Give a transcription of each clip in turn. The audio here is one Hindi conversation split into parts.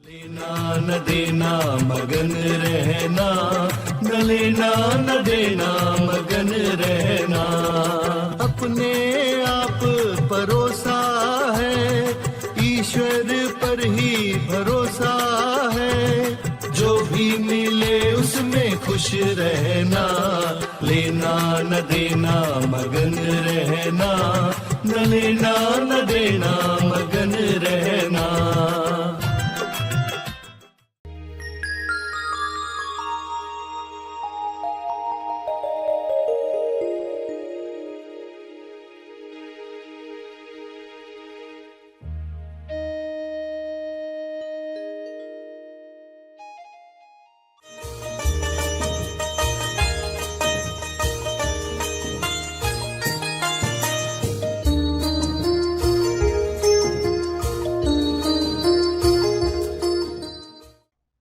लेना न देना मगन रहना, न लेना न देना मगन रहना। अपने आप परोसा है, ईश्वर पर ही भरोसा है। जो भी मिले उसमें खुश रहना, लेना न देना मगन रहना, न लेना न देना मगन रहना।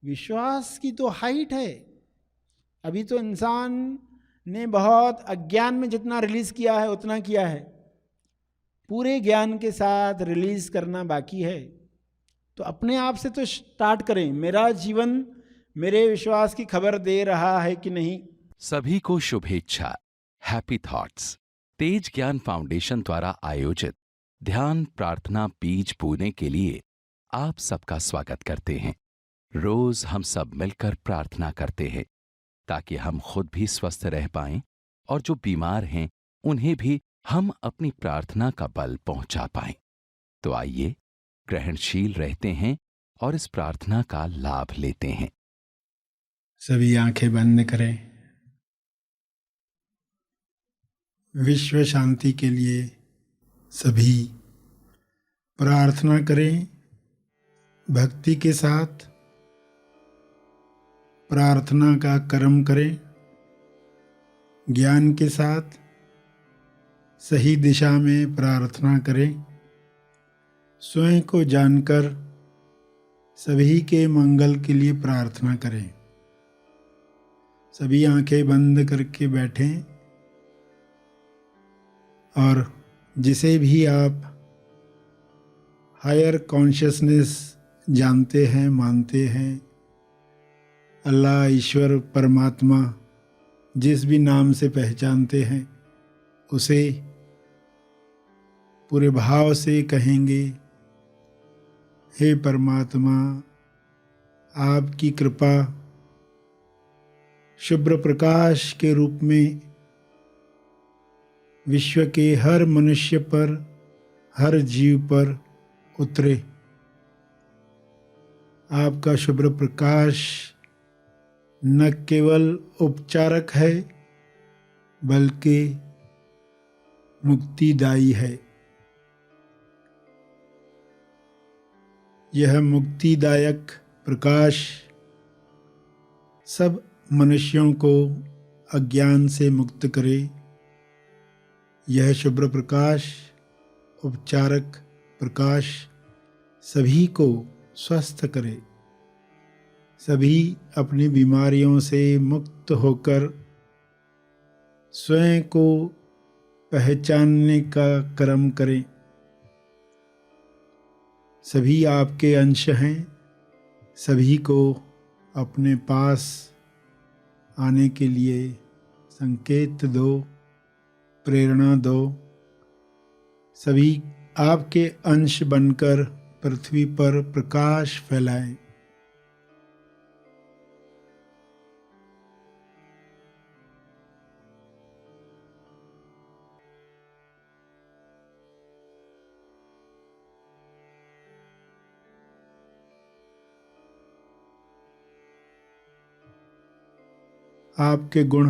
विश्वास की तो हाइट है। अभी तो इंसान ने बहुत अज्ञान में जितना रिलीज किया है उतना किया है, पूरे ज्ञान के साथ रिलीज करना बाकी है। तो अपने आप से तो स्टार्ट करें। मेरा जीवन मेरे विश्वास की खबर दे रहा है कि नहीं। सभी को शुभेच्छा। हैप्पी थॉट्स तेज ज्ञान फाउंडेशन द्वारा आयोजित ध्यान प्रार्थना बीज बोने के लिए आप सबका स्वागत करते हैं। रोज हम सब मिलकर प्रार्थना करते हैं ताकि हम खुद भी स्वस्थ रह पाएं और जो बीमार हैं उन्हें भी हम अपनी प्रार्थना का बल पहुंचा पाएं। तो आइए ग्रहणशील रहते हैं और इस प्रार्थना का लाभ लेते हैं। सभी आंखें बंद करें। विश्व शांति के लिए सभी प्रार्थना करें। भक्ति के साथ प्रार्थना का कर्म करें। ज्ञान के साथ सही दिशा में प्रार्थना करें। स्वयं को जानकर सभी के मंगल के लिए प्रार्थना करें। सभी आंखें बंद करके बैठें और जिसे भी आप हायर कॉन्शियसनेस जानते हैं, मानते हैं, अल्लाह, ईश्वर, परमात्मा, जिस भी नाम से पहचानते हैं, उसे पूरे भाव से कहेंगे, हे परमात्मा, आपकी कृपा शुभ्र प्रकाश के रूप में विश्व के हर मनुष्य पर, हर जीव पर उतरे। आपका शुभ्र प्रकाश न केवल उपचारक है बल्कि मुक्तिदायी है। यह मुक्तिदायक प्रकाश सब मनुष्यों को अज्ञान से मुक्त करे। यह शुभ्र प्रकाश, उपचारक प्रकाश सभी को स्वस्थ करे। सभी अपनी बीमारियों से मुक्त होकर स्वयं को पहचानने का कर्म करें। सभी आपके अंश हैं। सभी को अपने पास आने के लिए संकेत दो, प्रेरणा दो। सभी आपके अंश बनकर पृथ्वी पर प्रकाश फैलाएं। आपके गुण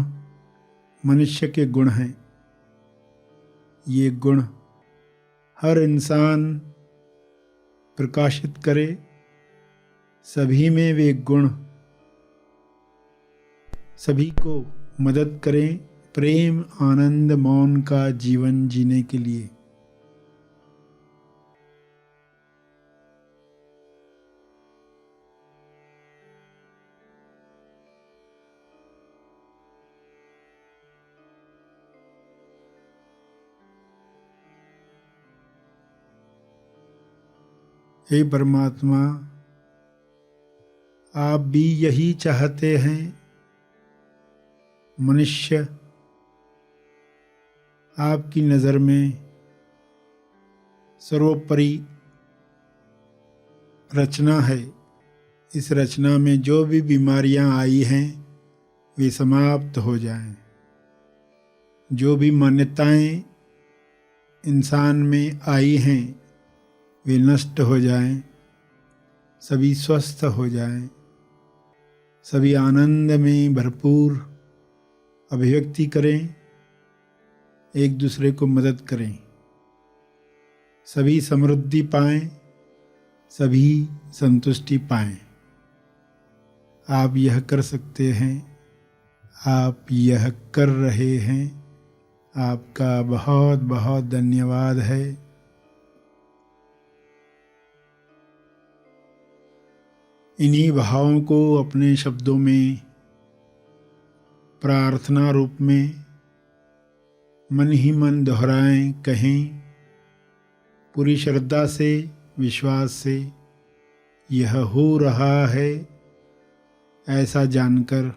मनुष्य के गुण हैं। ये गुण हर इंसान प्रकाशित करे। सभी में वे गुण सभी को मदद करें प्रेम, आनंद, मौन का जीवन जीने के लिए। हे परमात्मा, आप भी यही चाहते हैं। मनुष्य आपकी नज़र में सर्वोपरि रचना है। इस रचना में जो भी बीमारियां आई हैं वे समाप्त हो जाएं। जो भी मान्यताएं इंसान में आई हैं वे नष्ट हो जाएं, सभी स्वस्थ हो जाएं, सभी आनंद में भरपूर अभिव्यक्ति करें, एक दूसरे को मदद करें, सभी समृद्धि पाएं, सभी संतुष्टि पाएं। आप यह कर सकते हैं, आप यह कर रहे हैं। आपका बहुत बहुत धन्यवाद है। इन्हीं भावों को अपने शब्दों में प्रार्थना रूप में मन ही मन दोहराएं, कहें पूरी श्रद्धा से, विश्वास से। यह हो रहा है ऐसा जानकर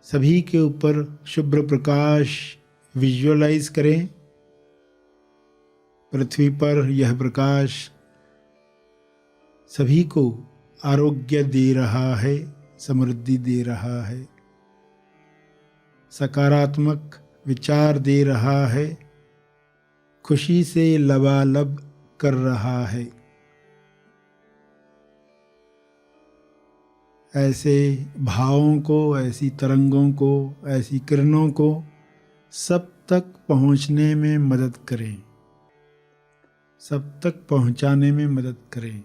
सभी के ऊपर शुभ्र प्रकाश विजुअलाइज करें। पृथ्वी पर यह प्रकाश सभी को आरोग्य दे रहा है, समृद्धि दे रहा है, सकारात्मक विचार दे रहा है, खुशी से लबालब कर रहा है। ऐसे भावों को, ऐसी तरंगों को, ऐसी किरणों को सब तक पहुंचने में मदद करें, सब तक पहुंचाने में मदद करें।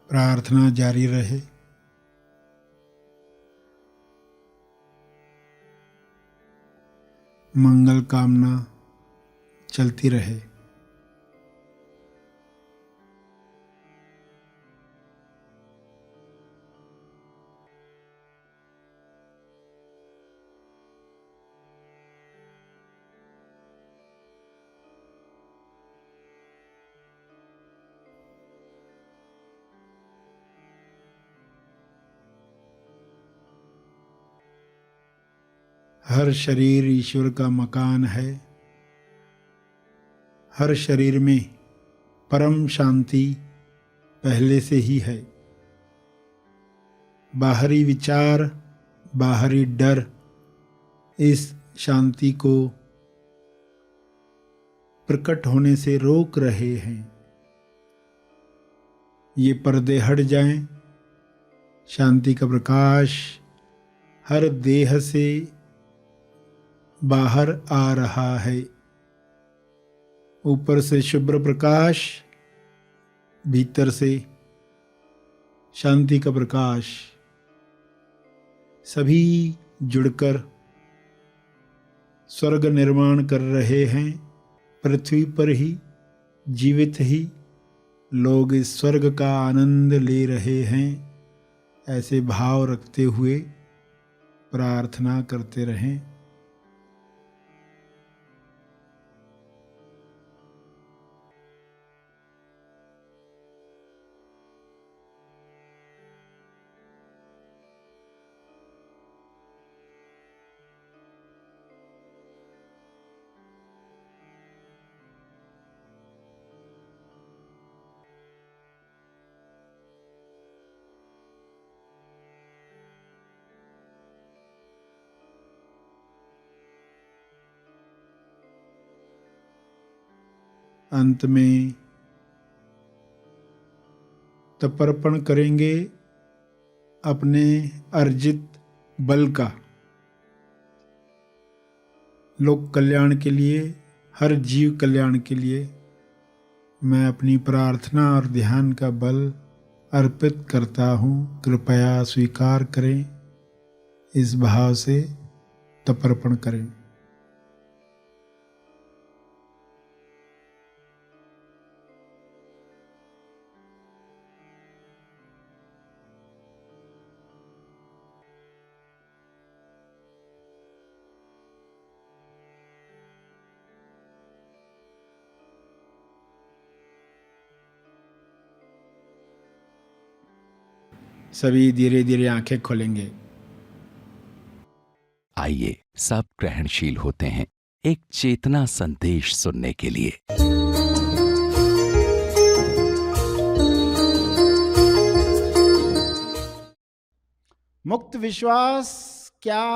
प्रार्थना जारी रहे। मंगल कामना चलती रहे। हर शरीर ईश्वर का मकान है। हर शरीर में परम शांति पहले से ही है। बाहरी विचार, बाहरी डर इस शांति को प्रकट होने से रोक रहे हैं। ये पर्दे हट जाएं, शांति का प्रकाश हर देह से बाहर आ रहा है। ऊपर से शुभ्र प्रकाश, भीतर से शांति का प्रकाश, सभी जुड़कर स्वर्ग निर्माण कर रहे हैं। पृथ्वी पर ही, जीवित ही लोग इस स्वर्ग का आनंद ले रहे हैं। ऐसे भाव रखते हुए प्रार्थना करते रहें। अंत में तर्पण करेंगे अपने अर्जित बल का, लोक कल्याण के लिए, हर जीव कल्याण के लिए। मैं अपनी प्रार्थना और ध्यान का बल अर्पित करता हूँ। कृपया स्वीकार करें। इस भाव से तर्पण करें। सभी धीरे धीरे आंखें खोलेंगे। आइए सब ग्रहणशील होते हैं एक चेतना संदेश सुनने के लिए। मुक्त विश्वास क्या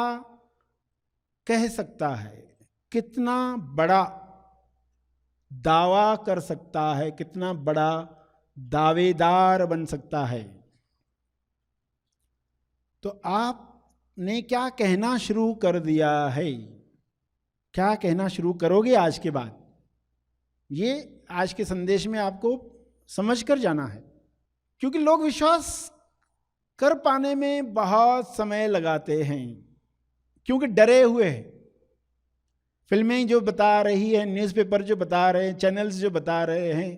कह सकता है, कितना बड़ा दावा कर सकता है, कितना बड़ा दावेदार बन सकता है। तो आपने क्या कहना शुरू कर दिया है, क्या कहना शुरू करोगे आज के बाद, ये आज के संदेश में आपको समझ कर जाना है। क्योंकि लोग विश्वास कर पाने में बहुत समय लगाते हैं, क्योंकि डरे हुए हैं। फिल्में जो बता रही है, न्यूज़पेपर जो बता रहे हैं, चैनल्स जो बता रहे हैं,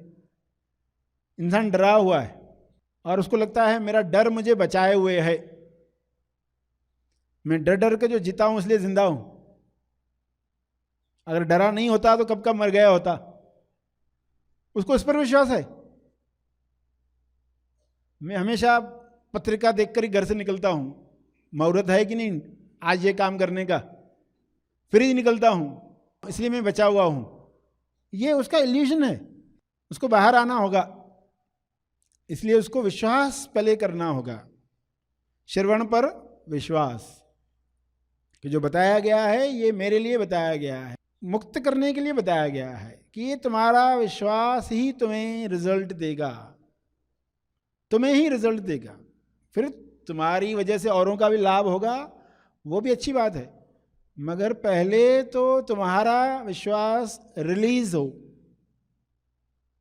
इंसान डरा हुआ है और उसको लगता है मेरा डर मुझे बचाए हुए है, मैं डर डर के जो जीता हूं इसलिए जिंदा हूं। अगर डरा नहीं होता तो कब का मर गया होता। उसको इस पर विश्वास है। मैं हमेशा पत्रिका देखकर ही घर से निकलता हूं, मुहूर्त है कि नहीं आज ये काम करने का, फिर ही निकलता हूं, इसलिए मैं बचा हुआ हूं। ये उसका इल्यूजन है, उसको बाहर आना होगा। इसलिए उसको विश्वास पहले करना होगा। श्रवण पर विश्वास कि जो बताया गया है ये मेरे लिए बताया गया है, मुक्त करने के लिए बताया गया है, कि ये तुम्हारा विश्वास ही तुम्हें रिजल्ट देगा, तुम्हें ही रिजल्ट देगा। फिर तुम्हारी वजह से औरों का भी लाभ होगा, वो भी अच्छी बात है, मगर पहले तो तुम्हारा विश्वास रिलीज हो।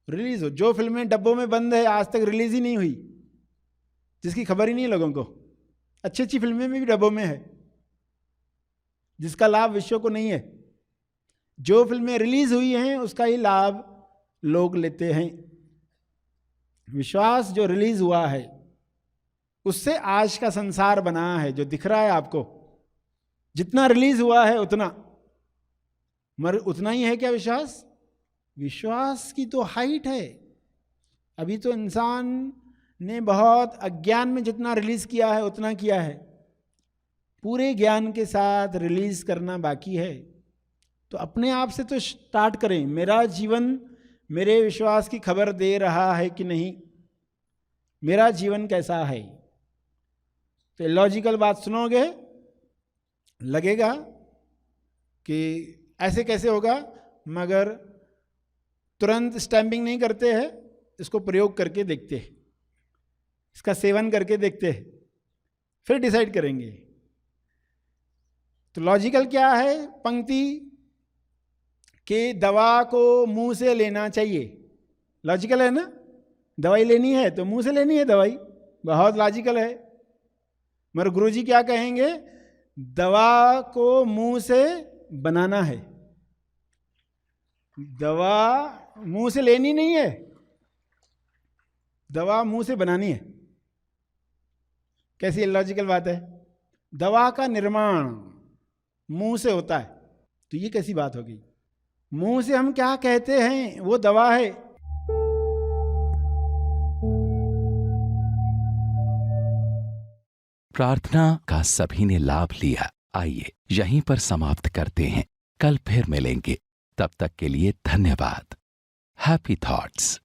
रिलीज हो। जो फिल्में डब्बों में बंद है आज तक रिलीज ही नहीं हुई, जिसकी खबर ही नहीं है लोगों को, अच्छी अच्छी फिल्में भी डब्बों में है, जिसका लाभ विश्व को नहीं है। जो फिल्में रिलीज हुई हैं उसका ही लाभ लोग लेते हैं। विश्वास जो रिलीज हुआ है उससे आज का संसार बना है, जो दिख रहा है आपको। जितना रिलीज हुआ है उतना, मगर उतना ही है क्या विश्वास? विश्वास की तो हाइट है। अभी तो इंसान ने बहुत अज्ञान में जितना रिलीज किया है उतना किया है, पूरे ज्ञान के साथ रिलीज करना बाकी है। तो अपने आप से तो स्टार्ट करें। मेरा जीवन मेरे विश्वास की खबर दे रहा है कि नहीं, मेरा जीवन कैसा है। तो लॉजिकल बात सुनोगे, लगेगा कि ऐसे कैसे होगा, मगर तुरंत स्टैंपिंग नहीं करते हैं, इसको प्रयोग करके देखते हैं, इसका सेवन करके देखते हैं, फिर डिसाइड करेंगे। तो लॉजिकल क्या है? पंक्ति के दवा को मुंह से लेना चाहिए। लॉजिकल है ना? दवाई लेनी है तो मुंह से लेनी है दवाई, बहुत लॉजिकल है। मगर गुरुजी क्या कहेंगे? दवा को मुंह से बनाना है, दवा मुंह से लेनी नहीं है, दवा मुंह से बनानी है। कैसी लॉजिकल बात है? दवा का निर्माण मुंह से होता है, तो ये कैसी बात होगी? मुंह से हम क्या कहते हैं वो दवा है। प्रार्थना का सभी ने लाभ लिया। आइए यहीं पर समाप्त करते हैं, कल फिर मिलेंगे। तब तक के लिए धन्यवाद। Happy thoughts.